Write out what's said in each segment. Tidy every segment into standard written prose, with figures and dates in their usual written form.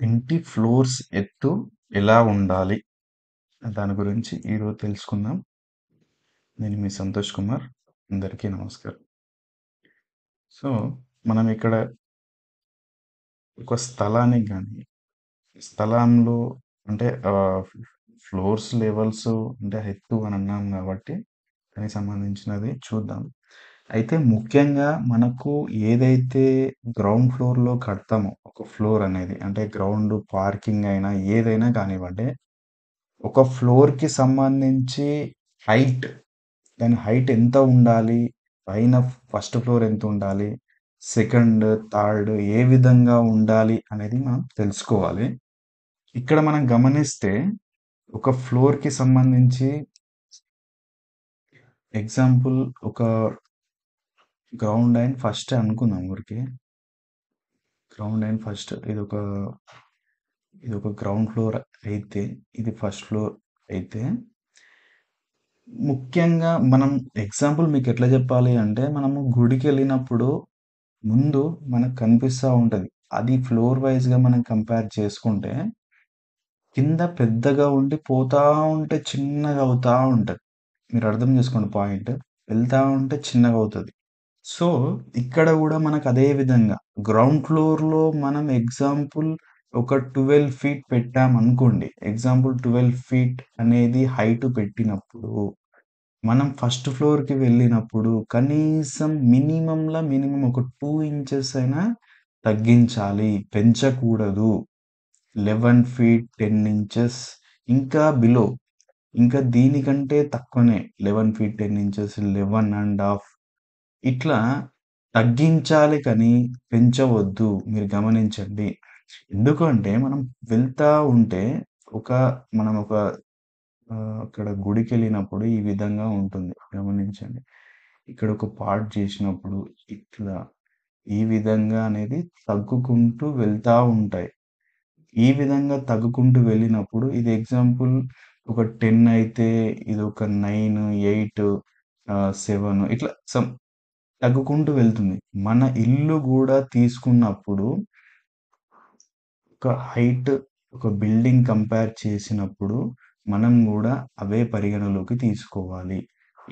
ఇంటి ఫ్లోర్స్ ఎత్తు ఎలా ఉండాలి? దాని గురించి ఈరోజు తెలుసుకుందాం. నేను మీ సంతోష్ కుమార్. అందరికీ నమస్కారం. సో, మనం ఇక్కడ ఒక స్థలానికి గాని, స్థలంలో అంటే ఫ్లోర్స్ లెవెల్స్ అంటే ఎత్తు అని అన్నాం కాబట్టి, దానికి సంబంధించినది చూద్దాం. అయితే ముఖ్యంగా మనకు ఏదైతే గ్రౌండ్ ఫ్లోర్‌లో కడతామో, ఒక ఫ్లోర్ అనేది అంటే గ్రౌండ్ పార్కింగ్ అయినా ఏదైనా కానివ్వండి, ఒక ఫ్లోర్‌కి సంబంధించి హైట్, దాని హైట్ ఎంత ఉండాలి? పైన ఫస్ట్ ఫ్లోర్ ఎంతుండాలి? సెకండ్, థర్డ్ ఏ విధంగా ఉండాలి అనేది మనం తెలుసుకోవాలి. ఇక్కడ మనం గమనిస్తే ఒక ఫ్లోర్‌కి సంబంధించి ఎగ్జాంపుల్ ఒక గ్రౌండ్ అండ్ ఫస్ట్ అనుకుందాం ఊరికే. గ్రౌండ్ అండ్ ఫస్ట్ ఇదొక గ్రౌండ్ ఫ్లోర్ అయితే, ఇది ఫస్ట్ ఫ్లోర్ అయితే ముఖ్యంగా మనం ఎగ్జాంపుల్ మీకెట్లా జెప్పాలి అంటే, మనము గుడికెళ్ళినప్పుడు ముందు మనకు కనిపిస్తా ఉంటది. అది ఫ్లోర్ వైస్‌గా మనం కంపేర్ చేసుకుంటే, కింద పెద్దగా ఉండి పోతా ఉంటే చిన్నగా అవుతా ఉంటది. మీరు అర్థం జేసుకోండి పాయింట్. వెళ్తా ఉంటే చిన్నగవుతది. సో, ఇక్కడ గూడా మనకు అదే విధంగా గ్రౌండ్ ఫ్లోర్‌లో మనం ఎగ్జాంపుల్ ఒక 12 ఫీట్ పెట్టామనుకోండి. ఎగ్జాంపుల్ 12 ఫీట్ అనేది హైట్ పెట్టినప్పుడు మనం ఫస్ట్ ఫ్లోర్‌కి వెళ్ళినప్పుడు కనీసం మినిమమ్ ఒక 2 ఇంచెస్ అయినా తగ్గించాలి. పెంచకూడదు. 11 ఫీట్ 10 ఇంచెస్ ఇంకా బిలో. ఇంకా దీనికంటే తక్కువనే 11 ఫీట్ 10 ఇంచెస్, 11 ½ ఇట్లా తగ్గించాలి కానీ పెంచవద్దు. మీరు గమనించండి. ఎందుకు అంటే మనం వెళ్తా ఉంటే ఒక మనం ఒక అక్కడ గుడికెళ్ళినప్పుడు ఈ విధంగా ఉంటుంది. గమనించండి. ఇక్కడ ఒక పార్ట్ చేసినప్పుడు ఇట్లా, ఈ విధంగా అనేది తగ్గుకుంటూ వెళ్తా ఉంటాయి. ఈ విధంగా తగ్గుకుంటూ వెళ్ళినప్పుడు ఇది ఎగ్జాంపుల్ ఒక 10 అయితే ఇదొక 9, 8 7 ఇట్లా తగ్గుకుంటూ వెళ్తుంది. మన ఇల్లు గూడా తీసుకున్నప్పుడు ఒక హైట్, ఒక బిల్డింగ్ కంపేర్ చేసినప్పుడు మనం గూడా అవే పరిగణలోకి తీసుకోవాలి.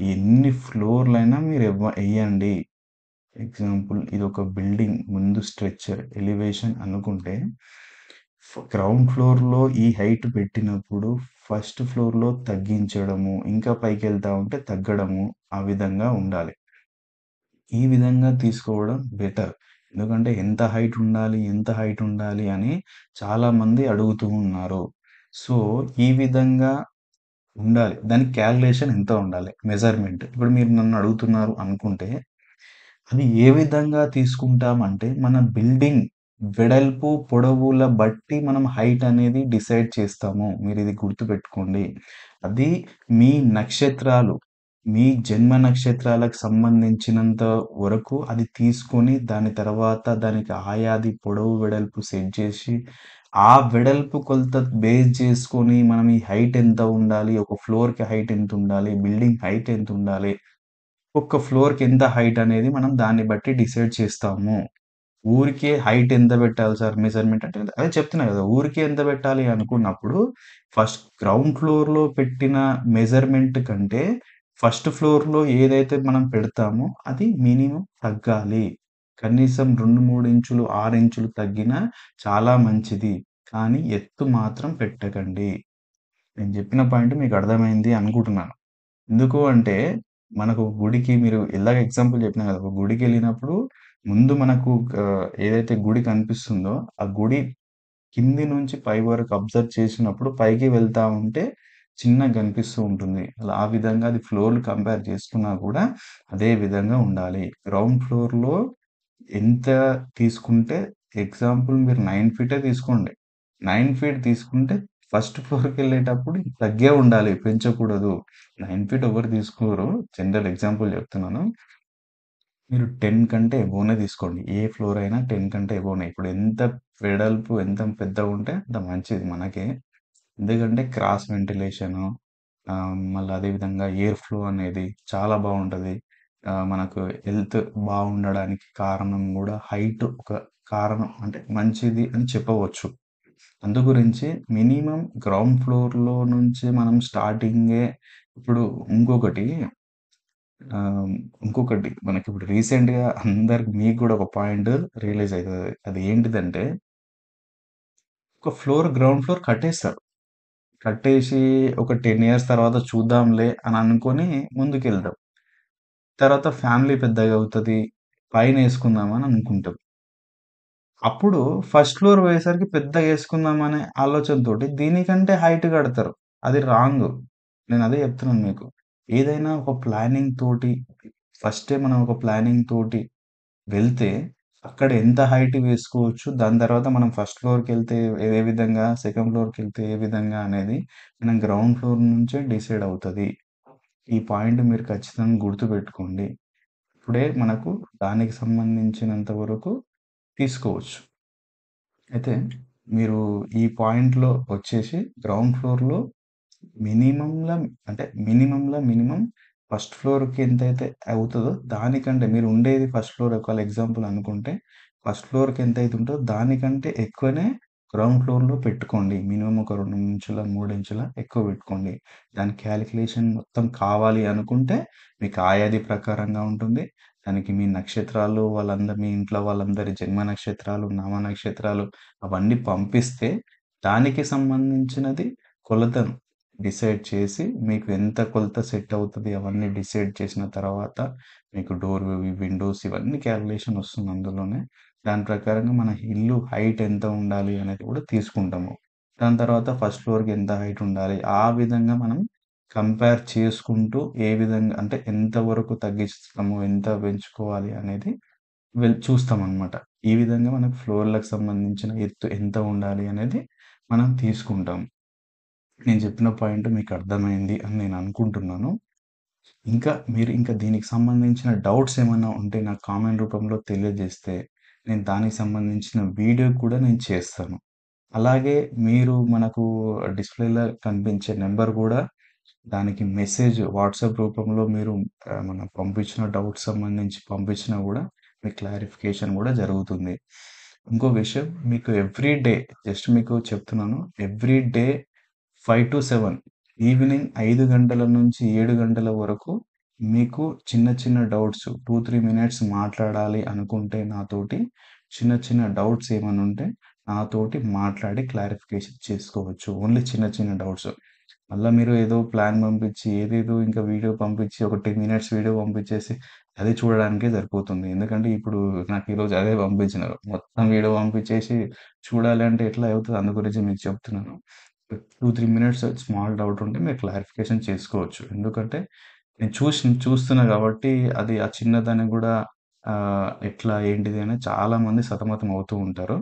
ఎన్ని ఫ్లోర్‌లైనా మీరు ఎయ్యండి. ఎగ్జాంపుల్ ఇదొక బిల్డింగ్ ముందు స్ట్రక్చర్, ఎలివేషన్ అనుకుంటే గ్రౌండ్ ఫ్లోర్‌లో ఈ హైట్ పెట్టినప్పుడు ఫస్ట్ ఫ్లోర్‌లో తగ్గించడము, ఇంకా పైకెళ్తా ఉంటే తగ్గడము ఆ విధంగా ఉండాలి. ఈ విధంగా తీసుకోవడం బెటర్. ఎందుకంటే ఎంత హైట్ ఉండాలి? ఎంత హైట్ ఉండాలి? అని చాలామంది అడుగుతూ ఉన్నారు. సో, ఈ విధంగా ఉండాలి. దానికి క్యాలిక్యులేషన్ ఎంత ఉండాలి? మెజర్‌మెంట్. ఇప్పుడు మీరు నన్ను అడుగుతున్నారు అనుకుంటే, అది ఏ విధంగా తీసుకుంటామంటే, మన బిల్డింగ్ వెడల్పు, పొడవుల బట్టి మనం హైట్ అనేది డిసైడ్ చేస్తాము. మీరిది గుర్తుపెట్టుకోండి. అది మీ నక్షత్రాలు, మీ జన్మ నక్షత్రాలకు సంబంధించినంత వరకు అది తీసుకొని, దాని తర్వాత దానికి ఆయాది పొడవు, వెడల్పు సెట్ జేసి, ఆ వెడల్పు కొలత బేస్ చేసుకొని మనం ఈ హైట్ ఎంత ఉండాలి? ఒక ఫ్లోర్‌కి హైట్ ఎంతుండాలి? బిల్డింగ్ హైట్ ఎంతుండాలి? ఒక్క ఫ్లోర్‌కి ఎంత హైట్ అనేది మనం దాన్ని బట్టి డిసైడ్ చేస్తాము. ఊరికే హైట్ ఎంత పెట్టాలి సార్ మెజర్‌మెంట్ అంటే అదే చెప్తున్నా గదా! ఊరికే ఎంత పెట్టాలి అనుకున్నప్పుడు ఫస్ట్ గ్రౌండ్ ఫ్లోర్‌లో పెట్టిన మెజర్‌మెంట్ కంటే ఫస్ట్ ఫ్లోర్‌లో ఏదైతే మనం పెడతామో అది మినిమమ్ తగ్గాలి. కనీసం 2, 3 ఇంచులు, 6 ఇంచులు తగ్గినా చాలా మంచిది. కానీ ఎత్తు మాత్రం పెట్టకండి. నేను చెప్పిన పాయింట్ మీకు అర్థమైంది అనుకుంటున్నాను. ఎందుకు అంటే, మనకు గుడికి మీరు ఇందాక ఎగ్జాంపుల్ చెప్పినా గదా! ఒక గుడికెళ్ళినప్పుడు ముందు మనకు ఏదైతే గుడి కనిపిస్తుందో, ఆ గుడి కింది నుంచి పై వరకు అబ్జర్వ్ చేసినప్పుడు పైకి వెళ్తా ఉంటే చిన్నగా కనిపిస్తూ ఉంటుంది. అలా ఆ విధంగా అది ఫ్లోర్‌లు కంపేర్ చేసుకున్నా కూడా అదే విధంగా ఉండాలి. గ్రౌండ్ ఫ్లోర్‌లో ఎంత తీసుకుంటే ఎగ్జాంపుల్ మీరు 9 ఫీటే తీసుకోండి. 9 ఫీట్ తీసుకుంటే ఫస్ట్ ఫ్లోర్‌కెళ్ళేటప్పుడు తగ్గే ఉండాలి. పెంచకూడదు. 9 ఫీట్ ఎవరు తీసుకోరు. జనరల్ ఎగ్జాంపుల్ చెప్తున్నాను. మీరు 10 కంటే అబోనే తీసుకోండి. ఏ ఫ్లోర్ అయినా 10 కంటే అబోనే. ఇప్పుడు ఎంత వెడల్పు ఎంత పెద్దగుంటే అంత మంచిది మనకే. ఎందుకంటే క్రాస్ వెంటిలేషను మళ్ళీ అదే విధంగా ఎయిర్ ఫ్లో అనేది చాలా బావుంటది. మనకు హెల్త్ బావుండడానికి కారణం గూడా హైట్ ఒక కారణం అంటే మంచిది అని చెప్పవచ్చు. అందు గురించి మినిమమ్ గ్రౌండ్ ఫ్లోర్‌లో నుంచి మనం స్టార్టింగే ఇప్పుడు ఇంకొకటి ఆహ్, ఇంకొకటి మనకిప్పుడు రీసెంట్‌గా అందరికి మీకు గూడా ఒక పాయింట్ రియలైజ్ అయితది. అది ఏంటిదంటే, ఒక గ్రౌండ్ ఫ్లోర్ కట్టేస్తారు. కట్టేసి ఒక 10 ఇయర్స్ తర్వాత చూద్దాంలే అని అనుకోని ముందుకెళ్తాం. తర్వాత ఫ్యామిలీ పెద్దగవుతది. పైనేసుకుందాం అని అనుకుంటాం. అప్పుడు ఫస్ట్ ఫ్లోర్ పోయేసరికి పెద్దగేసుకుందాం అనే ఆలోచనతోటి దీనికంటే హైట్ కడతారు. అది రాంగు. నేనదే చెప్తున్నాను మీకు. ఏదైనా ఒక ప్లానింగ్ తోటి ఫస్టే మనం ఒక ప్లానింగ్ తోటి వెళ్తే అక్కడ ఎంత హైట్ వేసుకోవచ్చు. దాని తర్వాత మనం ఫస్ట్ ఫ్లోర్‌కెళ్తే ఏ ఏ విధంగా, సెకండ్ ఫ్లోర్‌కెళ్తే ఏ విధంగా అనేది మనం గ్రౌండ్ ఫ్లోర్ నుంచే డిసైడ్ అవుతది. ఈ పాయింట్ మీరు ఖచ్చితంగా గుర్తుపెట్టుకోండి. ఇప్పుడే మనకు దానికి సంబంధించినంత వరకు తీసుకోవచ్చు. అయితే మీరు ఈ పాయింట్‌లో వచ్చేసి గ్రౌండ్ ఫ్లోర్‌లో మినిమమ్‌ల అంటే మినిమమ్ ఫస్ట్ ఫ్లోర్‌కి ఎంతైతే అవుతదో దానికంటే మీరు ఉండేది ఫస్ట్ ఫ్లోర్ ఒకవేళ ఎగ్జాంపుల్ అనుకుంటే, ఫస్ట్ ఫ్లోర్‌కి ఎంతైతే ఉంటదో దానికంటే ఎక్కువనే గ్రౌండ్ ఫ్లోర్‌లో పెట్టుకోండి. మినిమమ్ ఒక 2 ఇంచుల, 3 ఇంచుల ఎక్కువ పెట్టుకోండి. దాని కాలిక్యులేషన్ మొత్తం కావాలి అనుకుంటే మీకు ఆయాది ప్రకారంగా ఉంటుంది. దానికి మీ నక్షత్రాలు వాళ్ళందరి మీ ఇంట్లో వాళ్ళందరి జన్మ నక్షత్రాలు, నామ నక్షత్రాలు అవన్నీ పంపిస్తే దానికి సంబంధించినది కొలతను డిసైడ్ చేసి, మీకు ఎంత కొలత సెట్ అవుతది అవన్నీ డిసైడ్ చేసిన తర్వాత, మీకు విండోస్ ఇవన్నీ క్యాలిక్యులేషన్ వస్తుంది అందులోనే. దాని ప్రకారంగా మన ఇల్లు హైట్ ఎంత ఉండాలి అనేది కూడా తీసుకుంటాము. దాని తర్వాత ఫస్ట్ ఫ్లోర్‌కి ఎంత హైట్ ఉండాలి. ఆ విధంగా మనం కంపేర్ చేసుకుంటూ ఏ విధంగా అంటే ఎంత వరకు తగ్గిస్తాము, ఎంత పెంచుకోవాలి అనేది చూస్తామనమాట. ఈ విధంగా మనకు ఫ్లోర్‌లకు సంబంధించిన ఎత్తు ఎంత ఉండాలి అనేది మనం తీసుకుంటాం. నేను చెప్పిన పాయింట్ మీకు అర్థమైంది అని నేను అనుకుంటున్నాను. ఇంకా దీనికి సంబంధించిన డౌట్స్ ఏమన్నా ఉంటే నాకు కామెంట్ రూపంలో తెలియజేస్తే, నేను దానికి సంబంధించిన వీడియో కూడా నేను చేస్తాను. అలాగే మీరు మనకు డిస్‌ప్లే‌లో కనిపించే నంబర్ గూడా దానికి వాట్సాప్ రూపంలో మీరు మనం పంపించిన డౌట్స్ సంబంధించి పంపించినా గూడా మీకు క్లారిఫికేషన్ గూడా జరుగుతుంది. ఇంకో విషయం మీకు ఎవ్రీ డే జస్ట్ మీకు చెప్తున్నాను. ఎవ్రీ డే 5-7 ఈవినింగ్ 5 గంటల నుంచి 7 గంటల వరకు మీకు చిన్న చిన్న డౌట్స్ 2, 3 మినిట్స్ మాట్లాడాలి అనుకుంటే నాతోటి చిన్న చిన్న డౌట్స్ ఏమన్నా ఉంటే నాతోటి మాట్లాడి క్లారిఫికేషన్ చేసుకోవచ్చు. ఓన్లీ చిన్న చిన్న డౌట్స్. మళ్ళా మీరు ఏదో ప్లాన్ పంపించి, ఏదేదో ఇంకా వీడియో పంపించి, ఒక 10 మినిట్స్ వీడియో పంపించేసి, అది చూడడానికే సరిపోతుంది. ఎందుకంటే ఇప్పుడు నాకు ఈరోజు అదే పంపించినారు. మొత్తం వీడియో పంపించేసి చూడాలి అంటే ఎట్లా అవుతది? అందు గురించి మీకు చెప్తున్నాను. 2, 3 మినిట్స్ స్మాల్ డౌట్ ఉంటే మీరు క్లారిఫికేషన్ చేసుకోవచ్చు. ఎందుకంటే నేను చూస్తున్నా కాబట్టి అది ఆ చిన్నదాన్ని గూడా ఎట్లా ఏంటిది అని చాలామంది సతమతం అవుతూ ఉంటారు.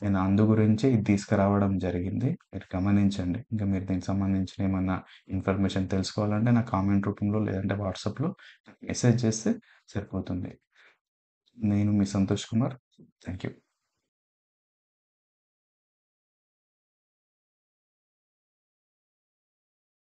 నేను అందు గురించే ఇది తీసుకురావడం జరిగింది. మీరు గమనించండి. ఇంకా మీరు దీనికి సంబంధించిన ఏమన్నా ఇన్ఫర్మేషన్ తెలుసుకోవాలంటే నాకు కామెంట్ రూపంలో లేదంటే వాట్సాప్‌లో మెసేజ్ చేస్తే సరిపోతుంది. నేను మీ సంతోష్ కుమార్. Thank you.